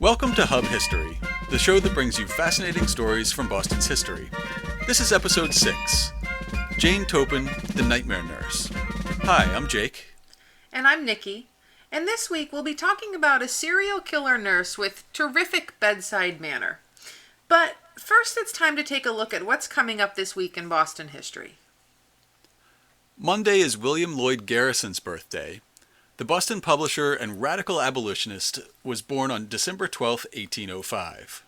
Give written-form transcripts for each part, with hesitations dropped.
Welcome to Hub History, the show that brings you fascinating stories from Boston's history. This is episode 6, Jane Toppan, the Nightmare Nurse. Hi, I'm Jake. And I'm Nikki. And this week we'll be talking about a serial killer nurse with terrific bedside manner. But first it's time to take a look at what's coming up this week in Boston history. Monday is William Lloyd Garrison's birthday. The Boston publisher and radical abolitionist was born on December 12, 1805.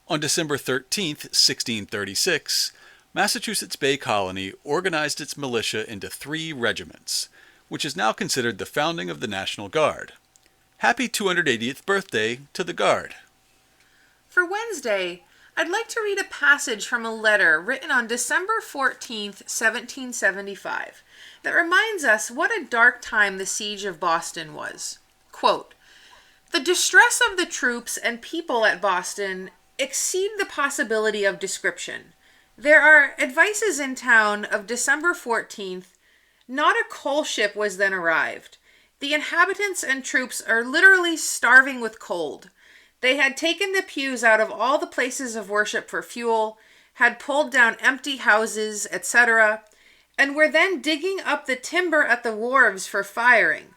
On December 13, 1636, Massachusetts Bay Colony organized its militia into 3 regiments, which is now considered the founding of the National Guard. Happy 280th birthday to the Guard. For Wednesday, I'd like to read a passage from a letter written on December 14, 1775, that reminds us what a dark time the siege of Boston was. Quote, "The distress of the troops and people at Boston exceed the possibility of description. There are advices in town of December 14th. Not a coal ship was then arrived. The inhabitants and troops are literally starving with cold. They had taken the pews out of all the places of worship for fuel, had pulled down empty houses, etc., and were then digging up the timber at the wharves for firing.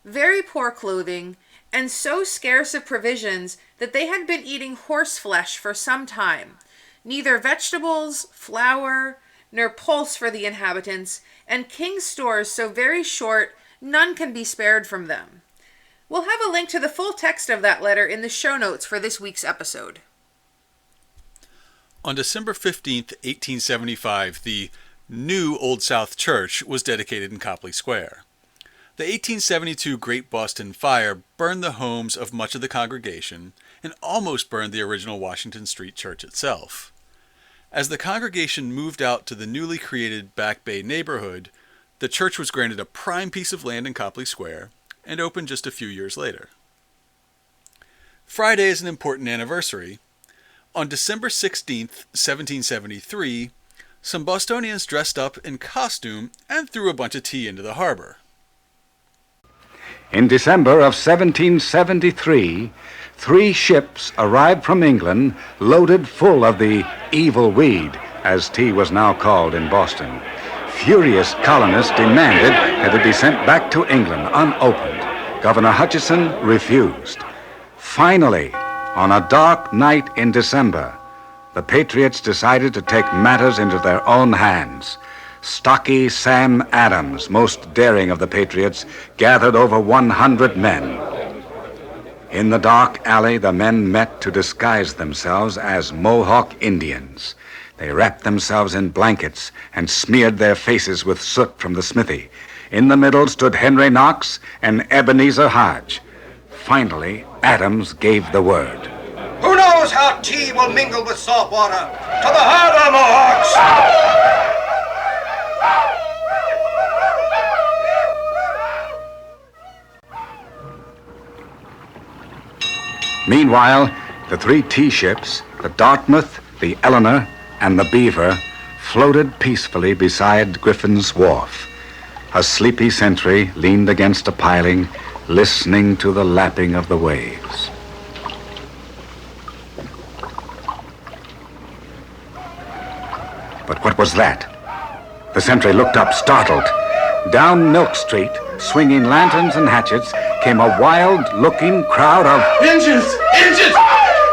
Very poor clothing, and so scarce of provisions that they had been eating horse flesh for some time. Neither vegetables, flour, nor pulse for the inhabitants, and king's stores so very short, none can be spared from them." We'll have a link to the full text of that letter in the show notes for this week's episode. On December 15, 1875, the new Old South Church was dedicated in Copley Square. The 1872 Great Boston Fire burned the homes of much of the congregation and almost burned the original Washington Street Church itself. As the congregation moved out to the newly created Back Bay neighborhood, the church was granted a prime piece of land in Copley Square and opened just a few years later. Friday is an important anniversary. On December 16, 1773, some Bostonians dressed up in costume and threw a bunch of tea into the harbor. In December of 1773, 3 ships arrived from England loaded full of the evil weed, as tea was now called in Boston. Furious colonists demanded that it be sent back to England unopened. Governor Hutchinson refused. Finally, on a dark night in December, the Patriots decided to take matters into their own hands. Stocky Sam Adams, most daring of the Patriots, gathered over 100 men. In the dark alley, the men met to disguise themselves as Mohawk Indians. They wrapped themselves in blankets and smeared their faces with soot from the smithy. In the middle stood Henry Knox and Ebenezer Hodge. Finally, Adams gave the word. "Who knows how tea will mingle with salt water? To the harbor, Mohawks!" Meanwhile, the 3 tea ships, the Dartmouth, the Eleanor, and the Beaver, floated peacefully beside Griffin's Wharf. A sleepy sentry leaned against a piling, listening to the lapping of the waves. But what was that? The sentry looked up, startled. Down Milk Street, swinging lanterns and hatchets, came a wild-looking crowd of... Indians! Indians!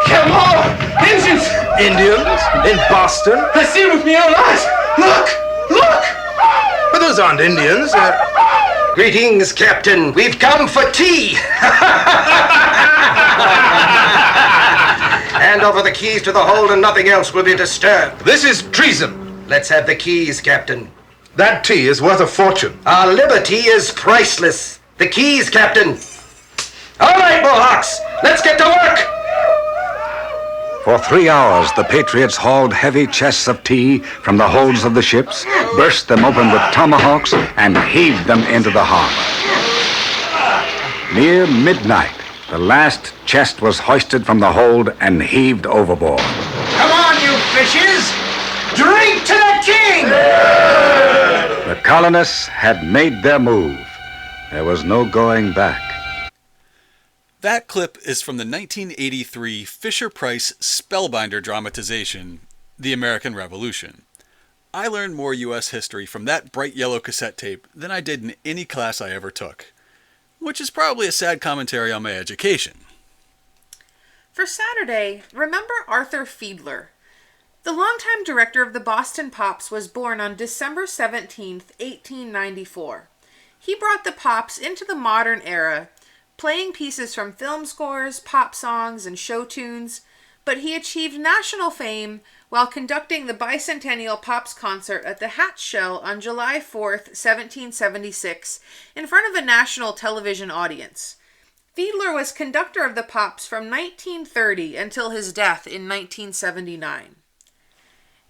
Come on! Indians! Indians? In Boston? I see with my own eyes! Look! Look! But those aren't Indians. Greetings, Captain. We've come for tea. Hand over the keys to the hold and nothing else will be disturbed. This is treason. Let's have the keys, Captain. That tea is worth a fortune. Our liberty is priceless. The keys, Captain. All right, Mohawks, let's get to work. For 3 hours, the Patriots hauled heavy chests of tea from the holds of the ships, burst them open with tomahawks, and heaved them into the harbor. Near midnight, the last chest was hoisted from the hold and heaved overboard. Come on, you fishes! Drink to the king! The colonists had made their move. There was no going back. That clip is from the 1983 Fisher-Price Spellbinder dramatization, The American Revolution. I learned more U.S. history from that bright yellow cassette tape than I did in any class I ever took, which is probably a sad commentary on my education. For Saturday, remember Arthur Fiedler. The longtime director of the Boston Pops was born on December 17, 1894. He brought the Pops into the modern era, playing pieces from film scores, pop songs, and show tunes, but he achieved national fame while conducting the bicentennial Pops concert at the Hatch Shell on July 4, 1776, in front of a national television audience. Fiedler was conductor of the Pops from 1930 until his death in 1979.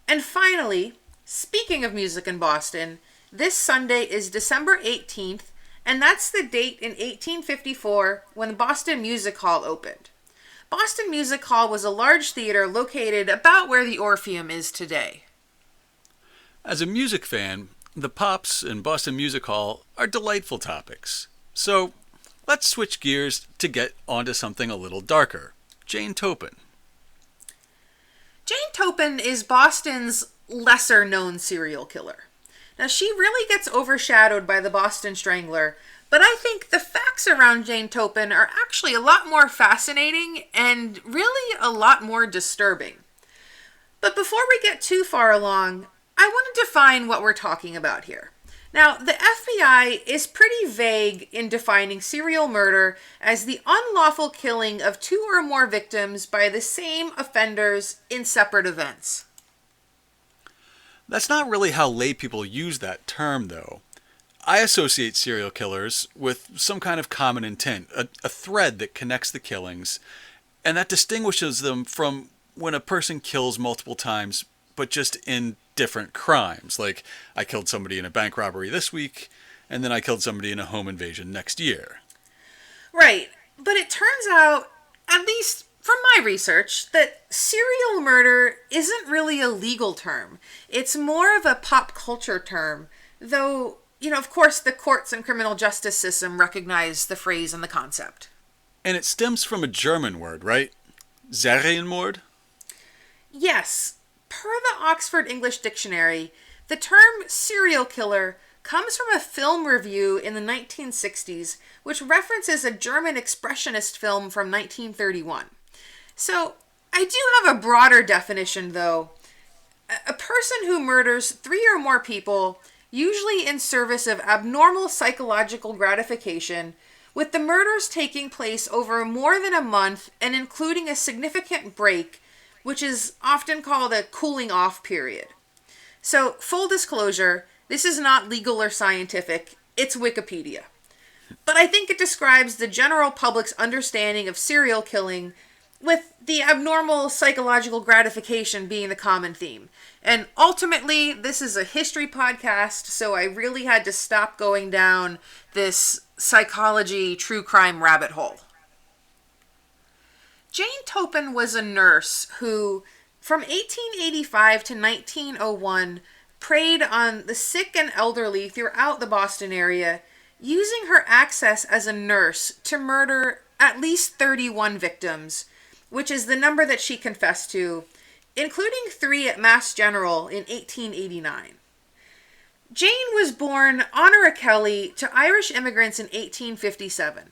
And finally, speaking of music in Boston, this Sunday is December 18th, and that's the date in 1854 when the Boston Music Hall opened. Boston Music Hall was a large theater located about where the Orpheum is today. As a music fan, the Pops and Boston Music Hall are delightful topics. So, let's switch gears to get onto something a little darker. Jane Toppan. Jane Toppan is Boston's lesser-known serial killer. Now, she really gets overshadowed by the Boston Strangler, but I think the facts around Jane Toppan are actually a lot more fascinating and really a lot more disturbing. But before we get too far along, I want to define what we're talking about here. Now, the FBI is pretty vague in defining serial murder as the unlawful killing of two or more victims by the same offenders in separate events. That's not really how lay people use that term, though. I associate serial killers with some kind of common intent, a thread that connects the killings, and that distinguishes them from when a person kills multiple times, but just in different crimes. Like, I killed somebody in a bank robbery this week, and then I killed somebody in a home invasion next year. Right, but it turns out, at least from my research, that serial murder isn't really a legal term. It's more of a pop culture term, though, of course, the courts and criminal justice system recognize the phrase and the concept. And it stems from a German word, right? Serienmord? Yes. Per the Oxford English Dictionary, the term serial killer comes from a film review in the 1960s, which references a German expressionist film from 1931. So, I do have a broader definition, though. A person who murders 3 or more people, usually in service of abnormal psychological gratification, with the murders taking place over more than a month and including a significant break, which is often called a cooling off period. So, full disclosure, this is not legal or scientific, it's Wikipedia. But I think it describes the general public's understanding of serial killing, with the abnormal psychological gratification being the common theme. And ultimately, this is a history podcast, so I really had to stop going down this psychology true crime rabbit hole. Jane Toppan was a nurse who, from 1885 to 1901, preyed on the sick and elderly throughout the Boston area, using her access as a nurse to murder at least 31 victims, which is the number that she confessed to, including 3 at Mass General in 1889. Jane was born Honora Kelly to Irish immigrants in 1857.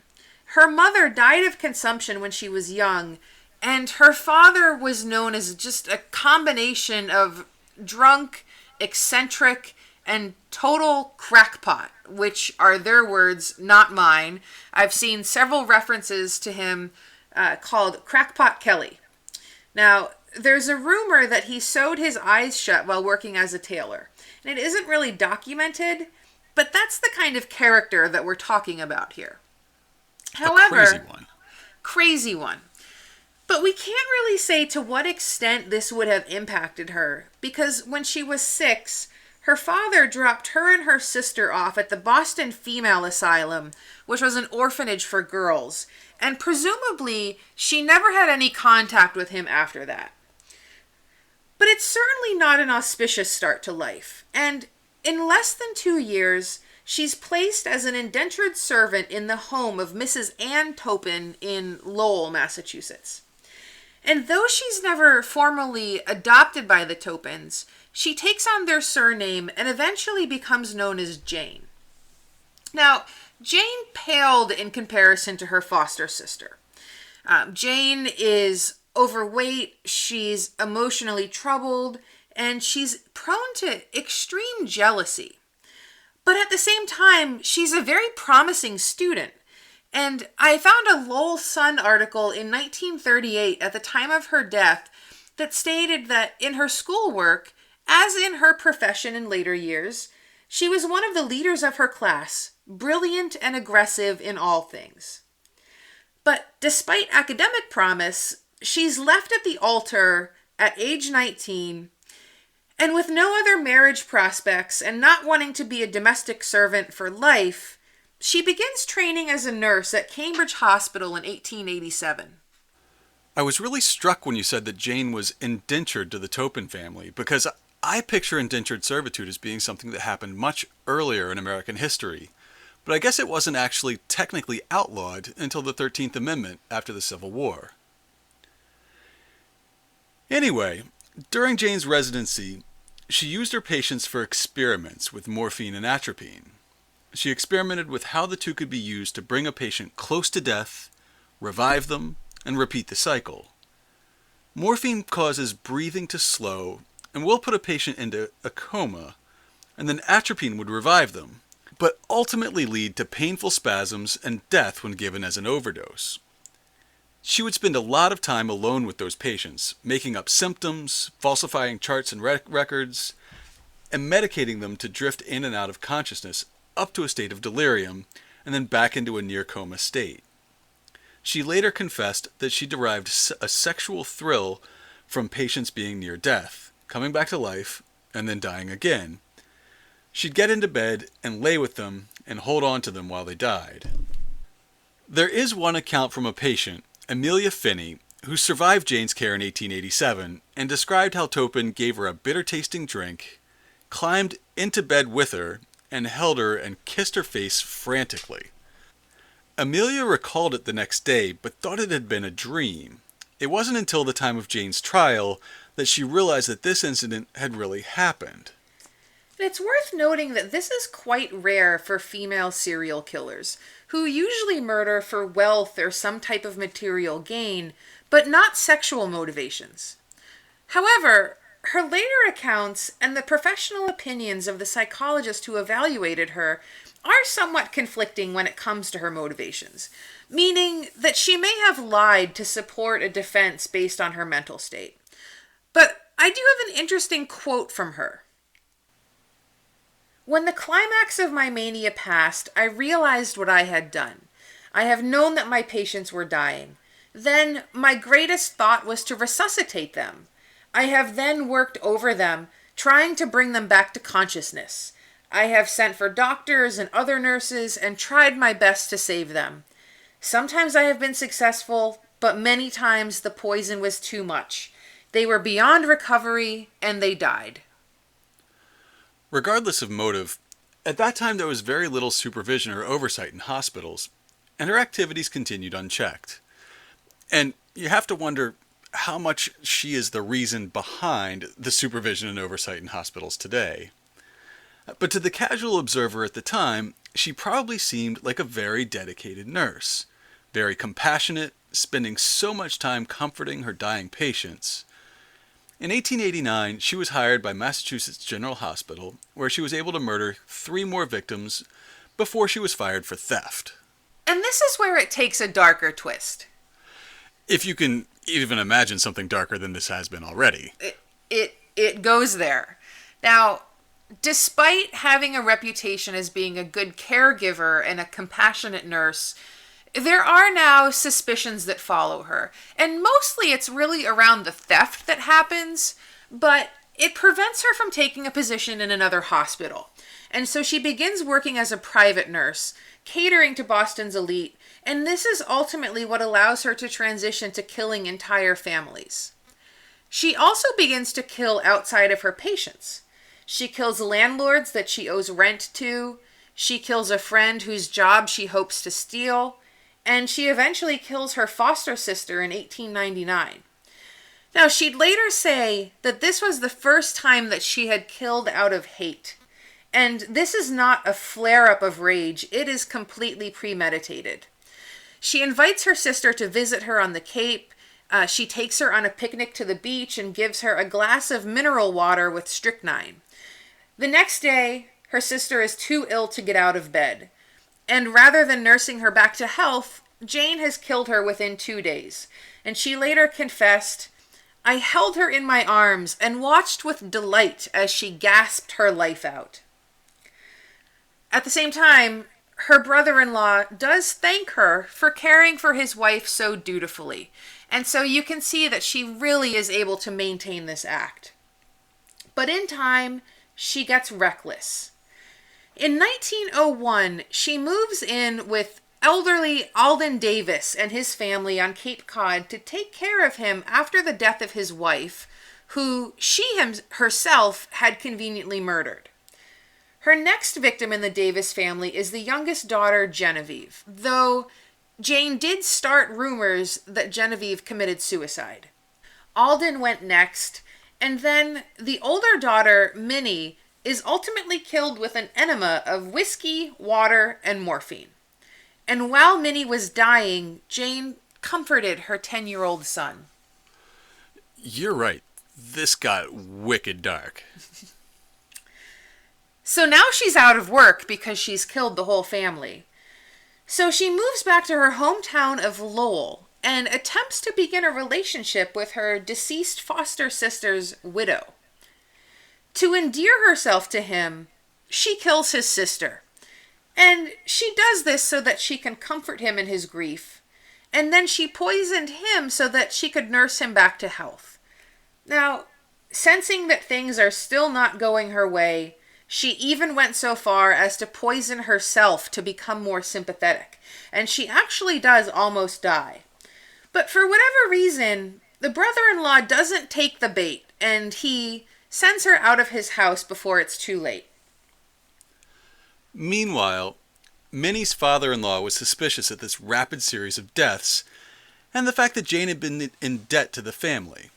Her mother died of consumption when she was young, and her father was known as just a combination of drunk, eccentric, and total crackpot, which are their words, not mine. I've seen several references to him called Crackpot Kelly. Now, there's a rumor that he sewed his eyes shut while working as a tailor. And it isn't really documented, but that's the kind of character that we're talking about here. However, crazy one. But we can't really say to what extent this would have impacted her, because when she was 6, her father dropped her and her sister off at the Boston Female Asylum, which was an orphanage for girls, and presumably she never had any contact with him after that. But it's certainly not an auspicious start to life, and in less than 2 years, She's placed as an indentured servant in the home of Mrs. Anne Toppan in Lowell, Massachusetts. And though she's never formally adopted by the Toppans, she takes on their surname and eventually becomes known as Jane. Now, Jane paled in comparison to her foster sister. Jane is overweight, she's emotionally troubled, and she's prone to extreme jealousy. But at the same time, she's a very promising student. And I found a Lowell Sun article in 1938 at the time of her death that stated that in her schoolwork, as in her profession in later years, she was one of the leaders of her class, brilliant and aggressive in all things. But despite academic promise, she's left at the altar at age 19, and with no other marriage prospects and not wanting to be a domestic servant for life, she begins training as a nurse at Cambridge Hospital in 1887. I was really struck when you said that Jane was indentured to the Toppan family, because I picture indentured servitude as being something that happened much earlier in American history. But I guess it wasn't actually technically outlawed until the 13th Amendment after the Civil War. Anyway, during Jane's residency, she used her patients for experiments with morphine and atropine. She experimented with how the two could be used to bring a patient close to death, revive them, and repeat the cycle. Morphine causes breathing to slow and will put a patient into a coma, and then atropine would revive them, but ultimately lead to painful spasms and death when given as an overdose. She would spend a lot of time alone with those patients, making up symptoms, falsifying charts and records, and medicating them to drift in and out of consciousness up to a state of delirium, and then back into a near-coma state. She later confessed that she derived a sexual thrill from patients being near death, coming back to life, and then dying again. She'd get into bed and lay with them and hold on to them while they died. There is one account from a patient, Amelia Finney, who survived Jane's care in 1887 and described how Toppan gave her a bitter-tasting drink, climbed into bed with her, and held her and kissed her face frantically. Amelia recalled it the next day, but thought it had been a dream. It wasn't until the time of Jane's trial that she realized that this incident had really happened. It's worth noting that this is quite rare for female serial killers, who usually murder for wealth or some type of material gain, but not sexual motivations. However, her later accounts and the professional opinions of the psychologist who evaluated her are somewhat conflicting when it comes to her motivations, meaning that she may have lied to support a defense based on her mental state. But I do have an interesting quote from her. "When the climax of my mania passed, I realized what I had done. I have known that my patients were dying. Then my greatest thought was to resuscitate them. I have then worked over them, trying to bring them back to consciousness. I have sent for doctors and other nurses and tried my best to save them. Sometimes I have been successful, but many times the poison was too much. They were beyond recovery and they died." Regardless of motive, at that time there was very little supervision or oversight in hospitals, and her activities continued unchecked. And you have to wonder how much she is the reason behind the supervision and oversight in hospitals today. But to the casual observer at the time, she probably seemed like a very dedicated nurse, very compassionate, spending so much time comforting her dying patients. In 1889, she was hired by Massachusetts General Hospital, where she was able to murder 3 more victims before she was fired for theft. And this is where it takes a darker twist. If you can even imagine something darker than this has been already. It goes there. Now, despite having a reputation as being a good caregiver and a compassionate nurse, there are now suspicions that follow her, and mostly it's really around the theft that happens, but it prevents her from taking a position in another hospital. And so she begins working as a private nurse, catering to Boston's elite, and this is ultimately what allows her to transition to killing entire families. She also begins to kill outside of her patients. She kills landlords that she owes rent to. She kills a friend whose job she hopes to steal, and she eventually kills her foster sister in 1899. Now, she'd later say that this was the first time that she had killed out of hate. And this is not a flare-up of rage, it is completely premeditated. She invites her sister to visit her on the Cape. She takes her on a picnic to the beach and gives her a glass of mineral water with strychnine. The next day, her sister is too ill to get out of bed. And rather than nursing her back to health, Jane has killed her within 2 days. And she later confessed, "I held her in my arms and watched with delight as she gasped her life out." At the same time, her brother-in-law does thank her for caring for his wife so dutifully. And so you can see that she really is able to maintain this act. But in time, she gets reckless. In 1901, she moves in with elderly Alden Davis and his family on Cape Cod to take care of him after the death of his wife, who she herself had conveniently murdered. Her next victim in the Davis family is the youngest daughter, Genevieve, though Jane did start rumors that Genevieve committed suicide. Alden went next, and then the older daughter, Minnie, is ultimately killed with an enema of whiskey, water, and morphine. And while Minnie was dying, Jane comforted her 10-year-old son. You're right. This got wicked dark. So now she's out of work because she's killed the whole family. So she moves back to her hometown of Lowell and attempts to begin a relationship with her deceased foster sister's widow. To endear herself to him, she kills his sister. And she does this so that she can comfort him in his grief. And then she poisoned him so that she could nurse him back to health. Now, sensing that things are still not going her way, she even went so far as to poison herself to become more sympathetic. And she actually does almost die. But for whatever reason, the brother-in-law doesn't take the bait, and he sends her out of his house before it's too late. Meanwhile, Minnie's father-in-law was suspicious at this rapid series of deaths and the fact that Jane had been in debt to the family.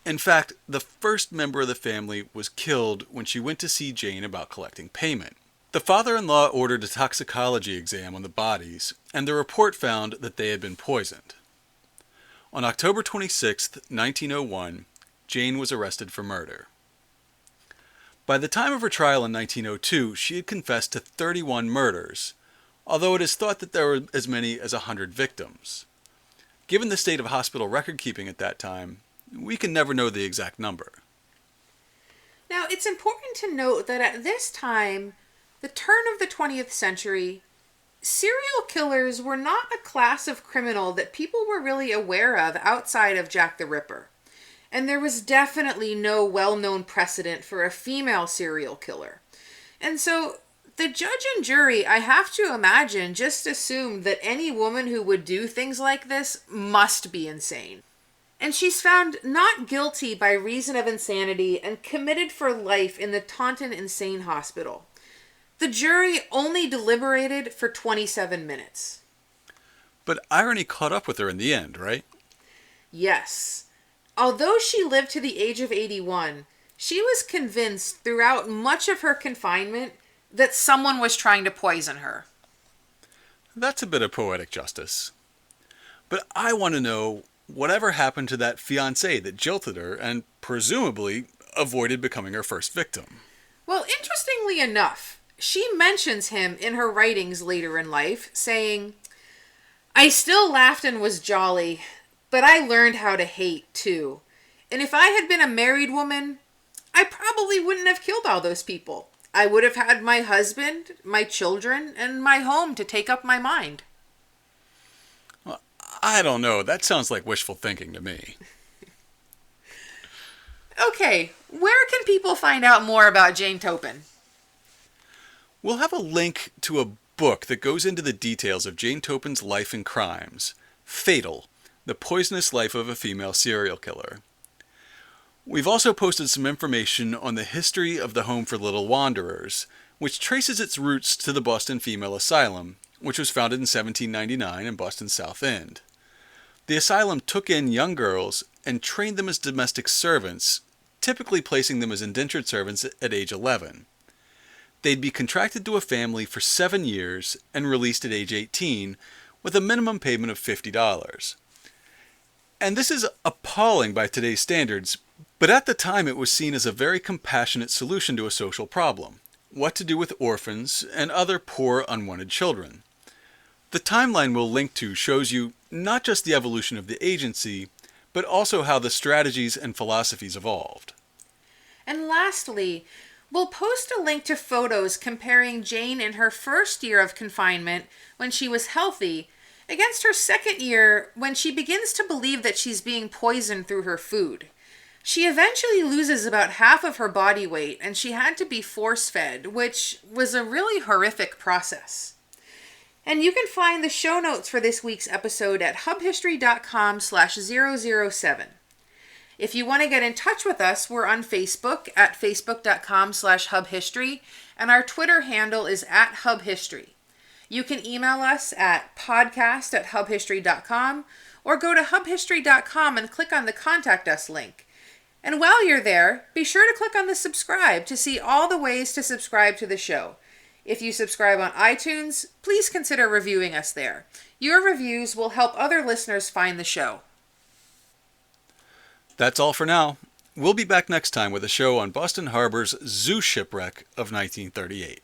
In fact, the first member of the family was killed when she went to see Jane about collecting payment. The father-in-law ordered a toxicology exam on the bodies, and the report found that they had been poisoned. On October 26, 1901, Jane was arrested for murder. By the time of her trial in 1902, she had confessed to 31 murders, although it is thought that there were as many as 100 victims. Given the state of hospital record-keeping at that time, we can never know the exact number. Now, it's important to note that at this time, the turn of the 20th century, serial killers were not a class of criminal that people were really aware of outside of Jack the Ripper. And there was definitely no well-known precedent for a female serial killer. And so the judge and jury, I have to imagine, just assumed that any woman who would do things like this must be insane. And she's found not guilty by reason of insanity and committed for life in the Taunton Insane Hospital. The jury only deliberated for 27 minutes. But irony caught up with her in the end, right? Yes. Although she lived to the age of 81, she was convinced throughout much of her confinement that someone was trying to poison her. That's a bit of poetic justice. But I want to know whatever happened to that fiancé that jilted her and presumably avoided becoming her first victim. Well, interestingly enough, she mentions him in her writings later in life, saying, "I still laughed and was jolly, but I learned how to hate, too. And if I had been a married woman, I probably wouldn't have killed all those people. I would have had my husband, my children, and my home to take up my mind." Well, I don't know. That sounds like wishful thinking to me. Okay, where can people find out more about Jane Toppan? We'll have a link to a book that goes into the details of Jane Toppan's life and crimes. Fatal: The Poisonous Life of a Female Serial Killer. We've also posted some information on the history of the Home for Little Wanderers, which traces its roots to the Boston Female Asylum, which was founded in 1799 in Boston's South End. The asylum took in young girls and trained them as domestic servants, typically placing them as indentured servants at age 11. They'd be contracted to a family for 7 years and released at age 18 with a minimum payment of $50. And this is appalling by today's standards, but at the time it was seen as a very compassionate solution to a social problem: what to do with orphans and other poor, unwanted children. The timeline we'll link to shows you not just the evolution of the agency, but also how the strategies and philosophies evolved. And lastly, we'll post a link to photos comparing Jane in her first year of confinement, when she was healthy, against her second year, when she begins to believe that she's being poisoned through her food. She eventually loses about half of her body weight, and she had to be force-fed, which was a really horrific process. And you can find the show notes for this week's episode at hubhistory.com/007. If you want to get in touch with us, we're on Facebook at facebook.com/hubhistory, and our Twitter handle is @hubhistory. You can email us at podcast@hubhistory.com or go to hubhistory.com and click on the Contact Us link. And while you're there, be sure to click on the subscribe to see all the ways to subscribe to the show. If you subscribe on iTunes, please consider reviewing us there. Your reviews will help other listeners find the show. That's all for now. We'll be back next time with a show on Boston Harbor's zoo shipwreck of 1938.